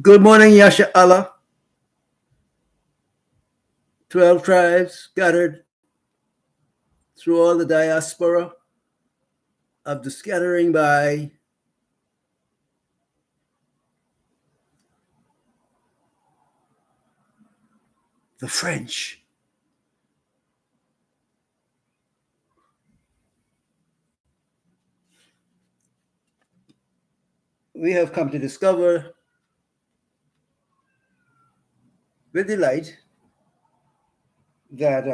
Good morning, Yasha Allah. 12 tribes scattered through all the diaspora of the scattering by the French. We have come to discover with delight that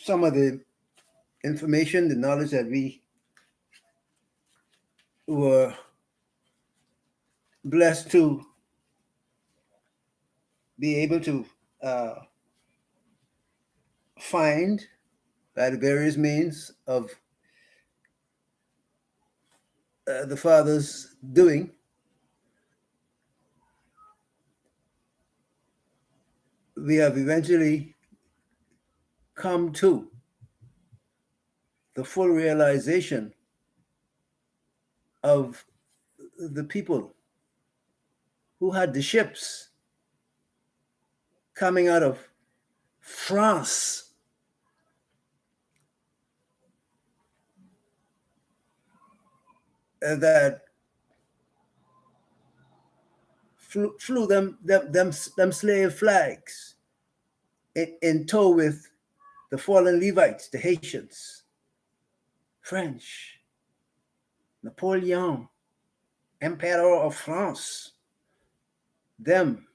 some of the information, the knowledge that we were blessed to be able to uh, find by the various means of the Father's doing, we have eventually come to the full realization of the people who had the ships coming out of France that flew them slave flags in tow with the fallen Levites, the Haitians, French, Napoleon, Emperor of France, them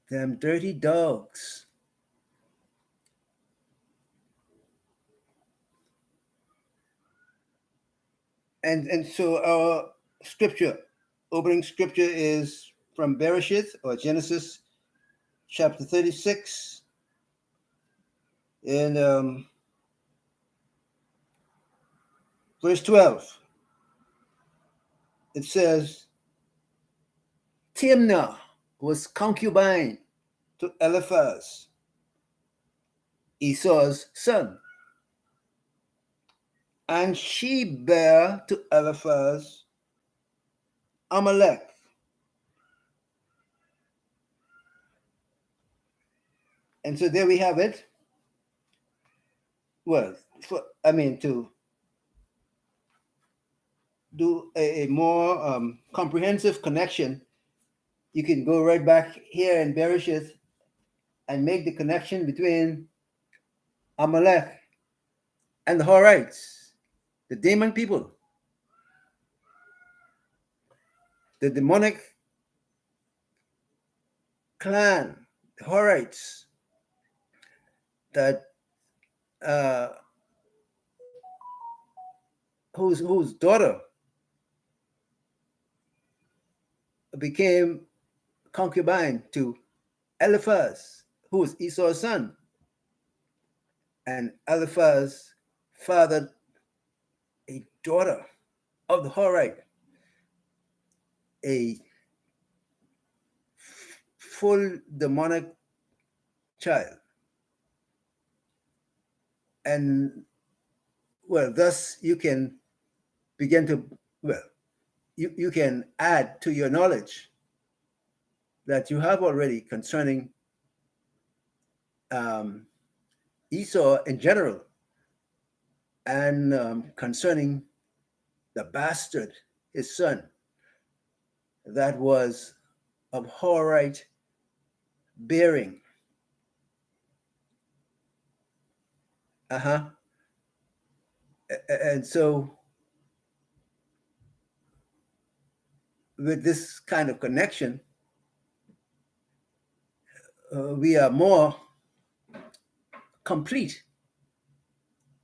dirty dogs. And so our scripture, opening scripture is from Bereshith or Genesis chapter 36 in verse 12. It says, Timnah was concubine to Eliphaz, Esau's son, and she bare to Eliphaz Amalek. And so there we have it. Well, to do a more comprehensive connection, you can go right back here in Bereshith and make the connection between Amalek and the Horites, the demon people, the demonic clan, the Horites, that whose daughter became concubine to Eliphaz, who was Esau's son. And Eliphaz fathered a daughter of the Horite, a full demonic child. And well, thus you can begin to, you can add to your knowledge that you have already concerning Esau in general, and concerning the bastard, his son, that was of Horite bearing. And so with this kind of connection, we are more complete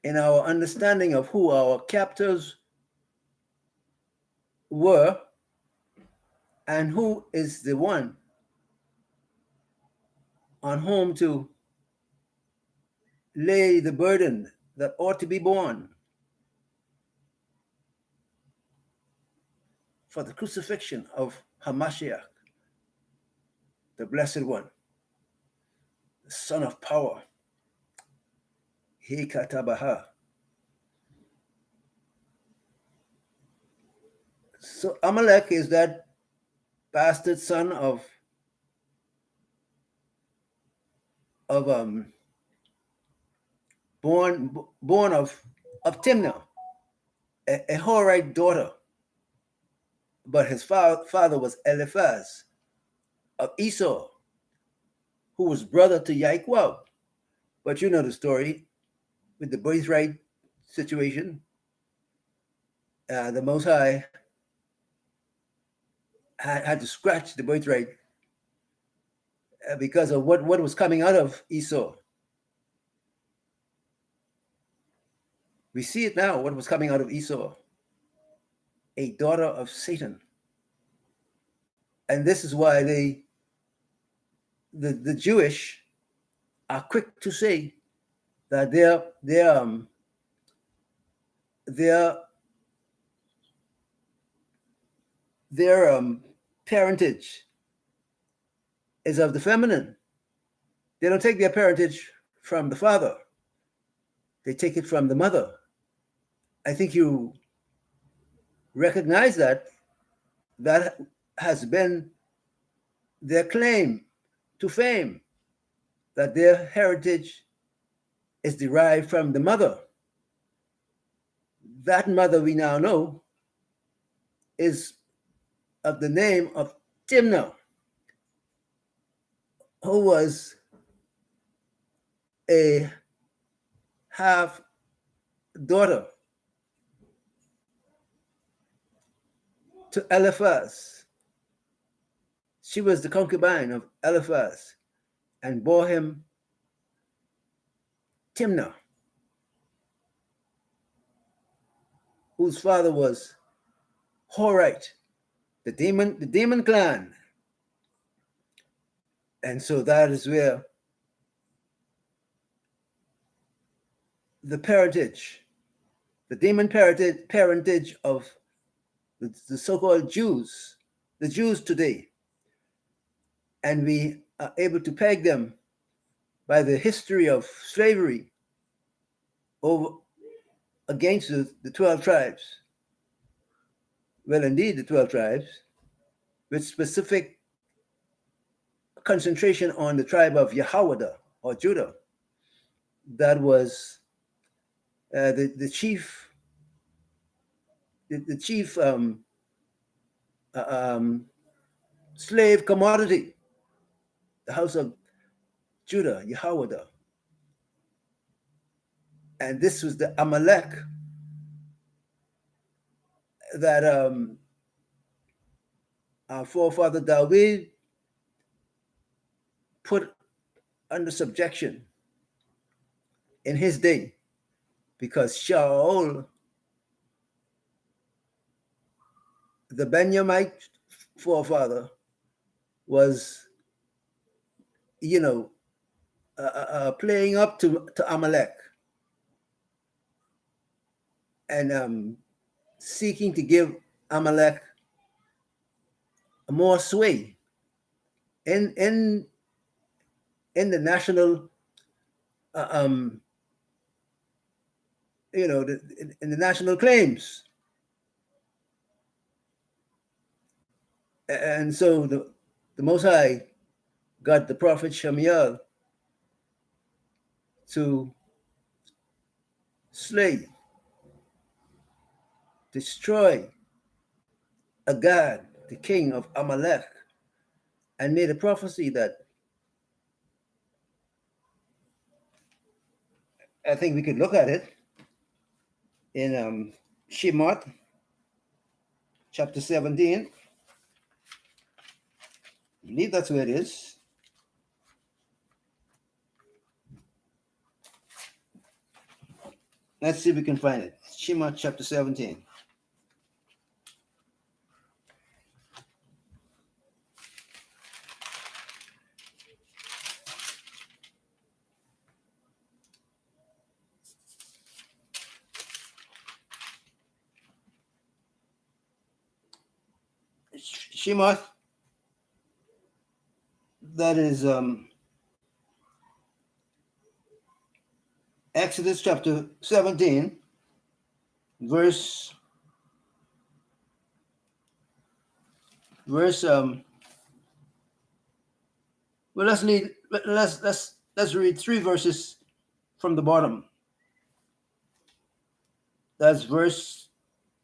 in our understanding of who our captors were and who is the one on whom to lay the burden that ought to be borne for the crucifixion of Hamashiach, the Blessed One, the Son of Power, Hikatabaha. So Amalek is that bastard son of born of Timnah, a Horite daughter, but his father was Eliphaz of Esau, who was brother to Yaquab. But you know the story with the birthright situation. The Most High had to scratch the birthright because of what was coming out of Esau. We see it now, what was coming out of Esau, a daughter of Satan. And this is why the Jewish are quick to say that their parentage is of the feminine. They don't take their parentage from the father. They take it from the mother. I think you recognize that has been their claim to fame, that their heritage is derived from the mother. That mother we now know is of the name of Timnah, who was a half daughter to Eliphaz. She was the concubine of Eliphaz and bore him Timnah, whose father was Horite, the demon clan. And so that is where the parentage, the demon parentage of the so-called Jews, the Jews today, and we are able to peg them by the history of slavery over against the 12 tribes. Well, indeed, the 12 tribes, with specific concentration on the tribe of Yehowadah or Judah. That was the chief slave commodity, the house of Judah, Yehowadah. And this was the Amalek that our forefather David put under subjection in his day, because Shaul, the Benjamite forefather, was, playing up to Amalek and seeking to give Amalek more sway in the national, in the national claims. And so the Most High got the prophet Shemiel to slay, destroy Agag, the king of Amalek, and made a prophecy that I think we could look at it in Shemot chapter 17. I believe that's where it is. Let's see if we can find it. Shemot chapter 17. Shemot, that is Exodus chapter 17, verse verse. Well, let's read 3 verses from the bottom. That's verses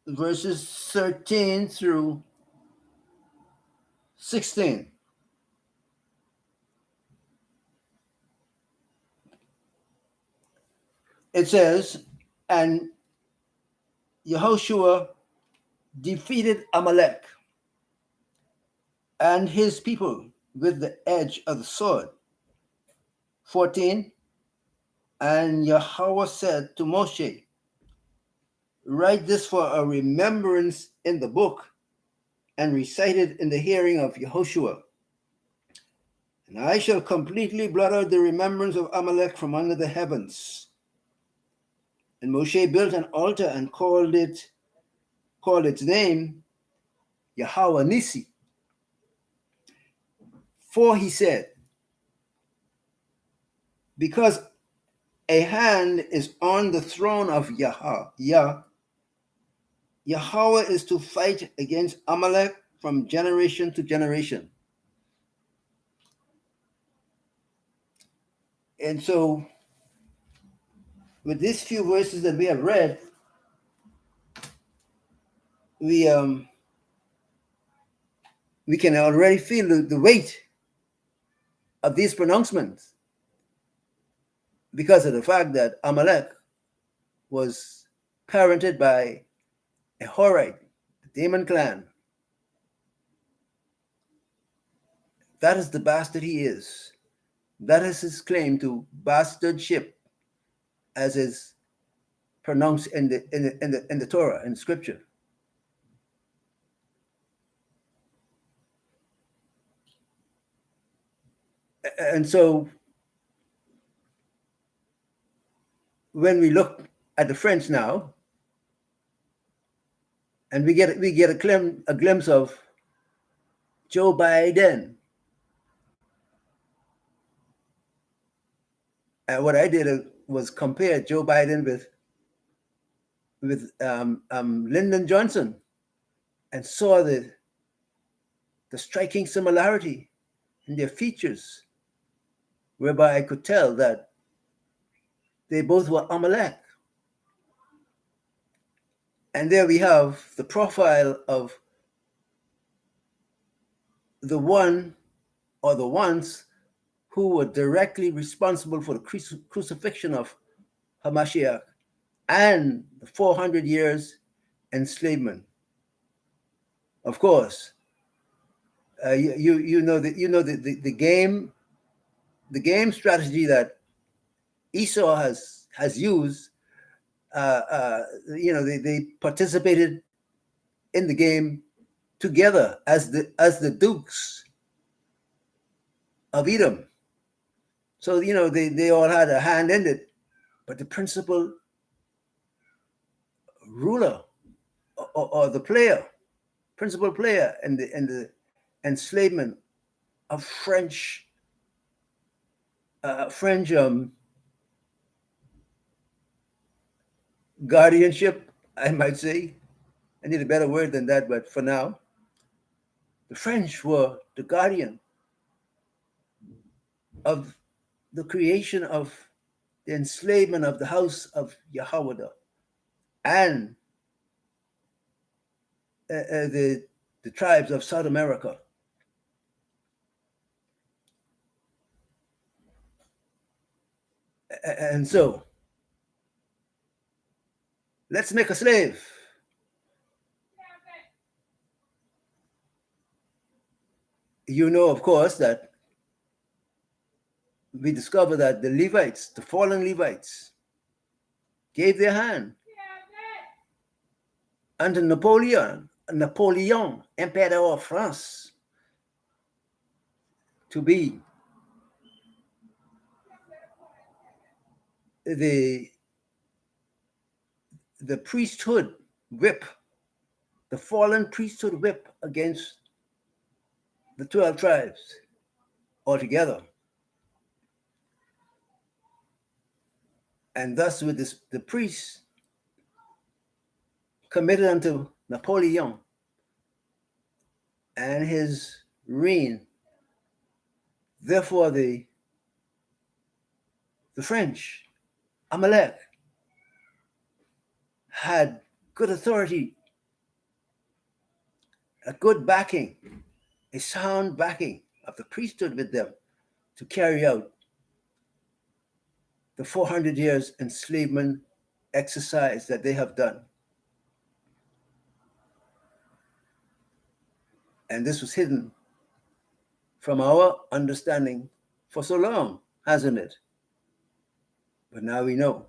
13 through 16. It says, and Yehoshua defeated Amalek and his people with the edge of the sword. 14. And Yahweh said to Moshe, write this for a remembrance in the book and recite it in the hearing of Yehoshua. And I shall completely blot out the remembrance of Amalek from under the heavens. And Moshe built an altar and called its name Yahweh Nissi. For he said, because a hand is on the throne of Yahweh is to fight against Amalek from generation to generation. And so, with these few verses that we have read, we can already feel the weight of these pronouncements because of the fact that Amalek was parented by a Horite, the Damon clan. That is the bastard he is. That is his claim to bastardship, as is pronounced in the Torah, in Scripture. And so, when we look at the French now, and we get a glimpse of Joe Biden. And what I did was compare Joe Biden with Lyndon Johnson, and saw the striking similarity in their features, whereby I could tell that they both were Amalek. And there we have the profile of the one or the ones who were directly responsible for the crucifixion of Hamashiach and the 400 years enslavement. Of course, you know the game strategy that Esau has used. They participated in the game together as the dukes of Edom. So they all had a hand in it, but the principal ruler or the principal player in the enslavement of French guardianship, I might say. I need a better word than that, but for now, the French were the guardian of the creation of the enslavement of the house of Yahweh and the tribes of South America. And so, let's make a slave. You know, of course, that we discover that the Levites, the fallen Levites, gave their hand under Napoleon, Emperor of France, to be the priesthood whip, the fallen priesthood whip against the 12 tribes altogether. And thus, with the priests committed unto Napoleon, and his reign. Therefore, the French, Amalek, had good authority, a good backing, a sound backing of the priesthood with them to carry out the 400 years enslavement exercise that they have done. And this was hidden from our understanding for so long, hasn't it? But now we know.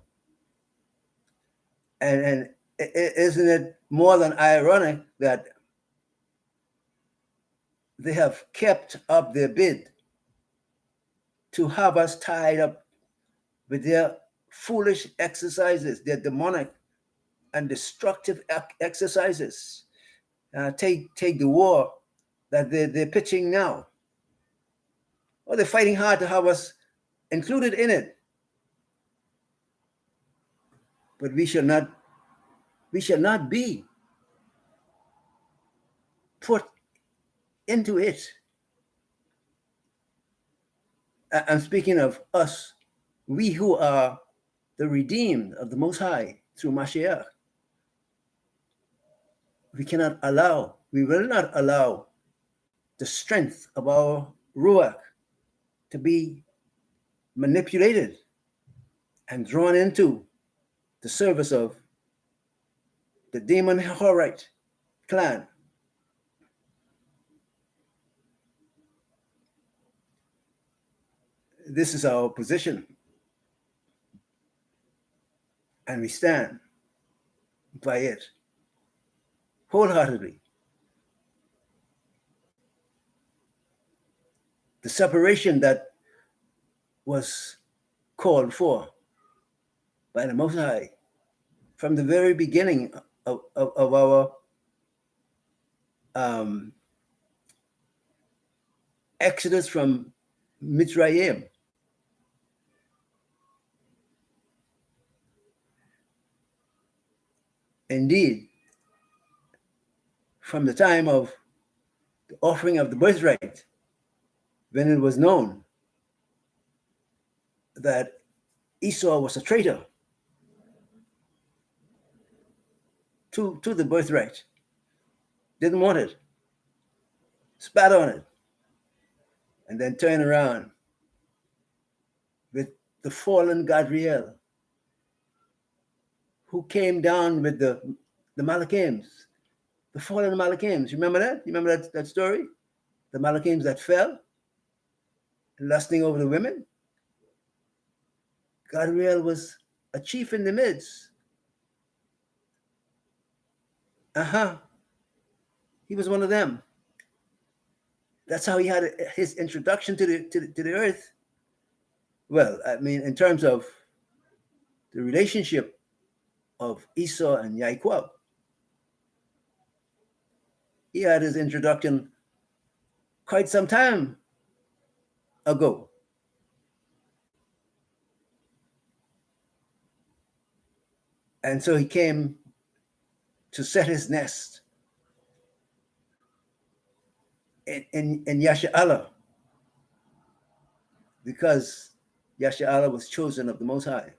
And isn't it more than ironic that they have kept up their bid to have us tied up with their foolish exercises, their demonic and destructive exercises? Take the war that they're pitching now. Well, they're fighting hard to have us included in it. But we shall not be put into it. I'm speaking of us, we who are the redeemed of the Most High through Mashiach. We will not allow the strength of our Ruach to be manipulated and drawn into the service of the demon Horite clan. This is our position, and we stand by it wholeheartedly. The separation that was called for by the Most High from the very beginning of our exodus from Mitzrayim. Indeed, from the time of the offering of the birthright, when it was known that Esau was a traitor to the birthright, didn't want it, spat on it, and then turned around with the fallen Gadriel, who came down with the Malachims, the fallen Malachims. Remember that? You remember that story? The Malachims that fell, lusting over the women. Gadriel was a chief in the midst. He was one of them. That's how he had his introduction to the earth. Well, I mean, in terms of the relationship of Esau and Yaakov, he had his introduction quite some time ago. And so he came to set his nest in Yasha'Allah, because Yasha'Allah was chosen of the Most High.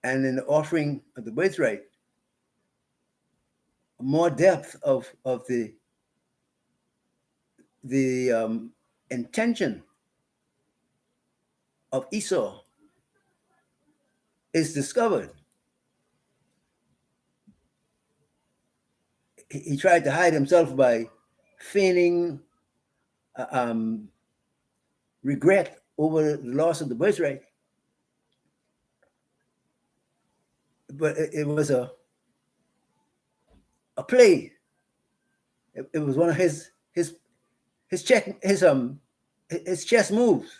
And in the offering of the birthright, more depth of the intention of Esau is discovered. He tried to hide himself by feigning regret over the loss of the birthright. But it was a play. It was one of his chess moves,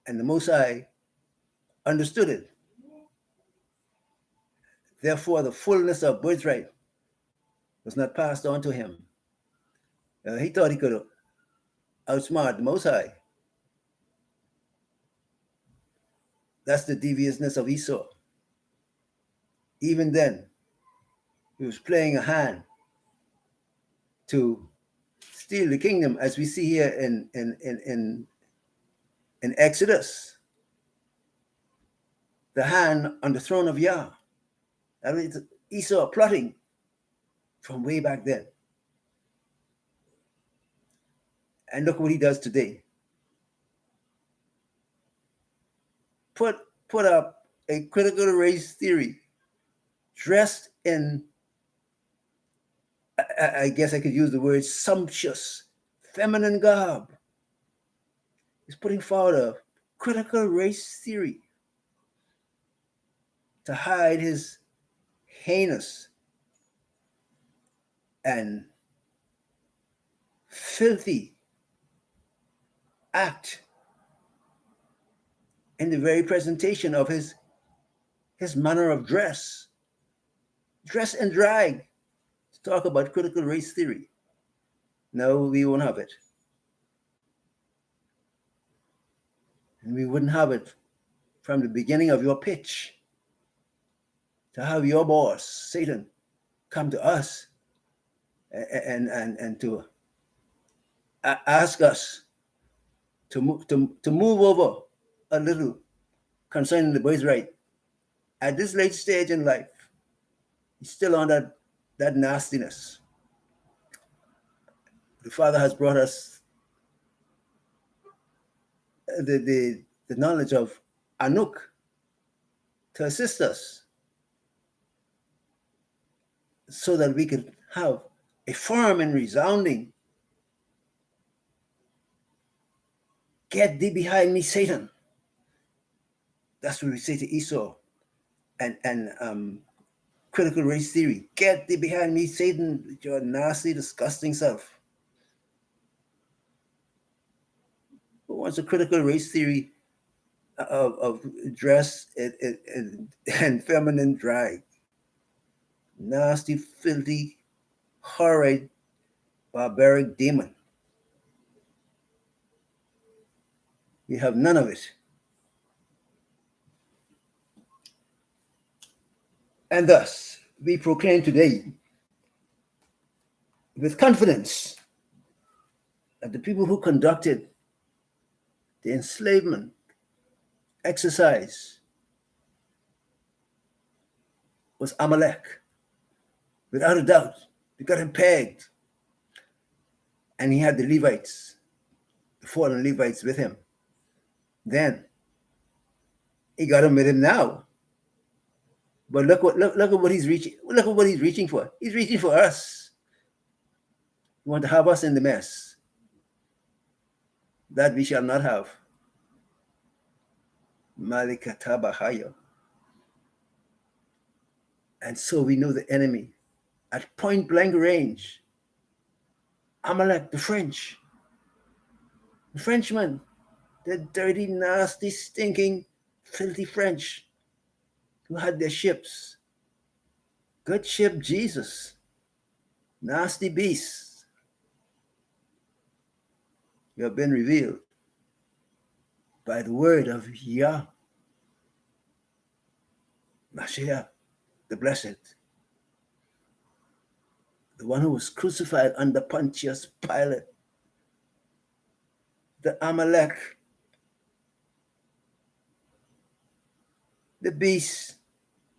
and the Most High understood it. Therefore, the fullness of birthright was not passed on to him. He thought he could outsmart the Most High. That's the deviousness of Esau. Even then, he was playing a hand to steal the kingdom, as we see here in Exodus. The hand on the throne of Yah. That is Esau plotting from way back then. And look what he does today. Put up a critical race theory dressed in, I guess I could use the word sumptuous, feminine garb. He's putting forward a critical race theory to hide his heinous and filthy act in the very presentation of his manner of dress and drag, to talk about critical race theory. No, we won't have it. And we wouldn't have it from the beginning of your pitch, to have your boss, Satan, come to us and to ask us to move over a little concerning the birthright. At this late stage in life, he's still on that nastiness. The Father has brought us the knowledge of AAUKH to assist us, so that we could have a firm and resounding, "Get thee behind me, Satan." That's what we say to Esau and critical race theory. "Get thee behind me, Satan, with your nasty, disgusting self." Who wants a critical race theory of dress and feminine drag? Nasty, filthy, horrid, barbaric demon. We have none of it. And thus, we proclaim today with confidence that the people who conducted the enslavement exercise was Amalek. Without a doubt, they got him pegged. And he had the Levites, the fallen Levites with him. Then he got him with him now. But look at what he's reaching. Look at what he's reaching for. He's reaching for us. He wants to have us in the mess. That we shall not have. Malikatabahaya. And so we know the enemy at point blank range. Amalek, the Frenchmen, the dirty, nasty, stinking, filthy French who had their ships. Good ship, Jesus. Nasty beasts. You have been revealed by the word of Yah, Mashiach, the Blessed, the one who was crucified under Pontius Pilate, the Amalek, the beast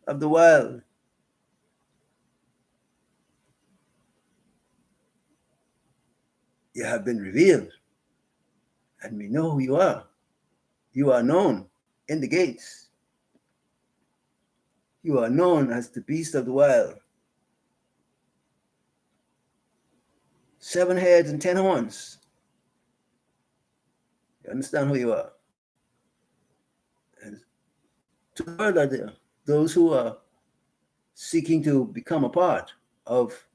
of the wild. You have been revealed, and we know who you are. You are known in the gates. You are known as the beast of the wild. 7 heads and 10 horns. You understand who you are. And to the world out there, those who are seeking to become a part of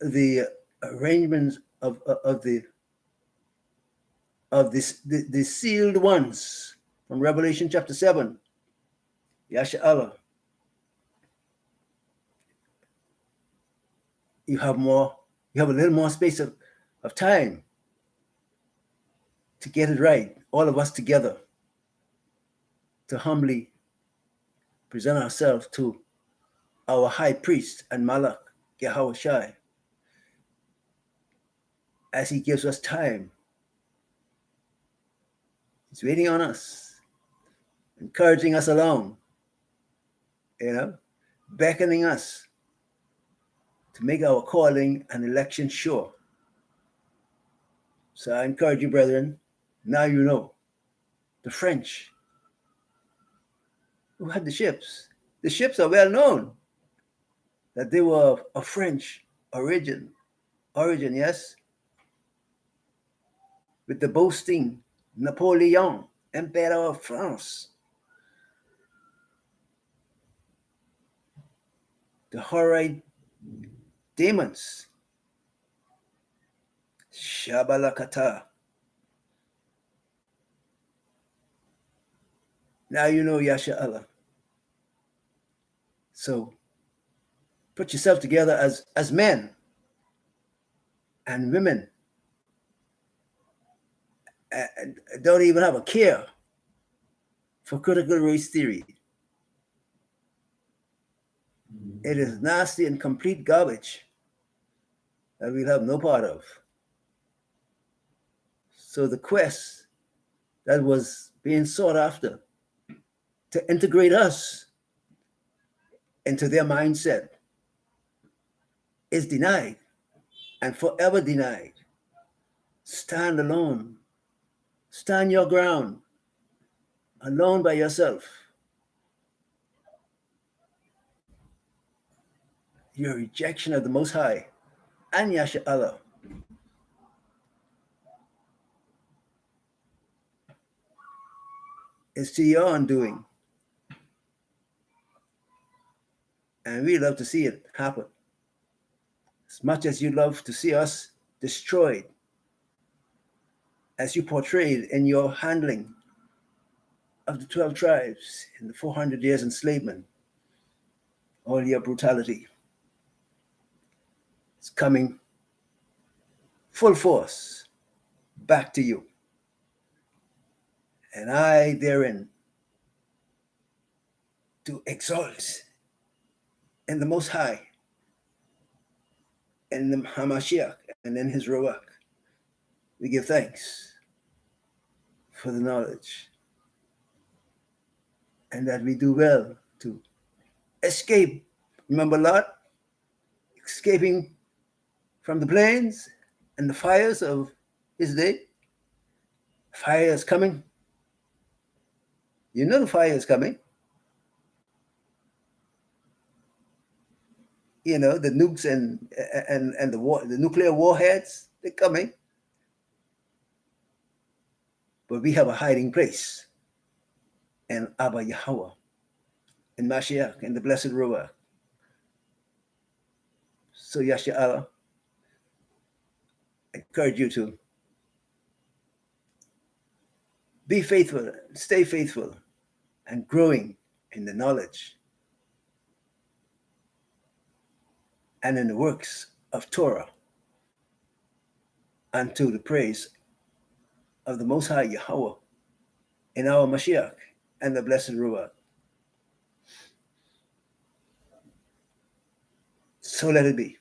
the arrangements of the sealed ones from Revelation chapter 7, Yasha Allah. You have a little more space of time to get it right, all of us together, to humbly present ourselves to our high priest and Malak, Yahweh Shai, as he gives us time. He's waiting on us, encouraging us along, beckoning us to make our calling and election sure. So I encourage you, brethren, now you know. The French who had the ships are well known that they were of French origin, yes, with the boasting Napoleon, Emperor of France, the horrid demons, Shabalakata. Now you know Yasha Allah. So put yourself together as men and women, and don't even have a care for critical race theory. It is nasty and complete garbage that we'll have no part of. So the quest that was being sought after to integrate us into their mindset is denied and forever denied. Stand alone. Stand your ground. Alone by yourself. Your rejection of the Most High and Yasha Allah is to your undoing. And we love to see it happen. As much as you love to see us destroyed, as you portrayed in your handling of the 12 tribes in the 400 years enslavement, all your brutality is coming full force back to you. And I therein to exalt in the Most High, in the Hamashiach, and in his Ruach. We give thanks for the knowledge, and that we do well to escape. Remember Lot? Escaping from the plains and the fires of his day. Fire is coming. You know the fire is coming. The nukes and the nuclear warheads, they're coming. But we have a hiding place in Abba Yahweh, in Mashiach, in the Blessed Ruach. So Yasha Allah, I encourage you to be faithful, stay faithful, and growing in the knowledge and in the works of Torah unto the praise of the Most High Yahweh in our Mashiach and the Blessed Ruach. So let it be.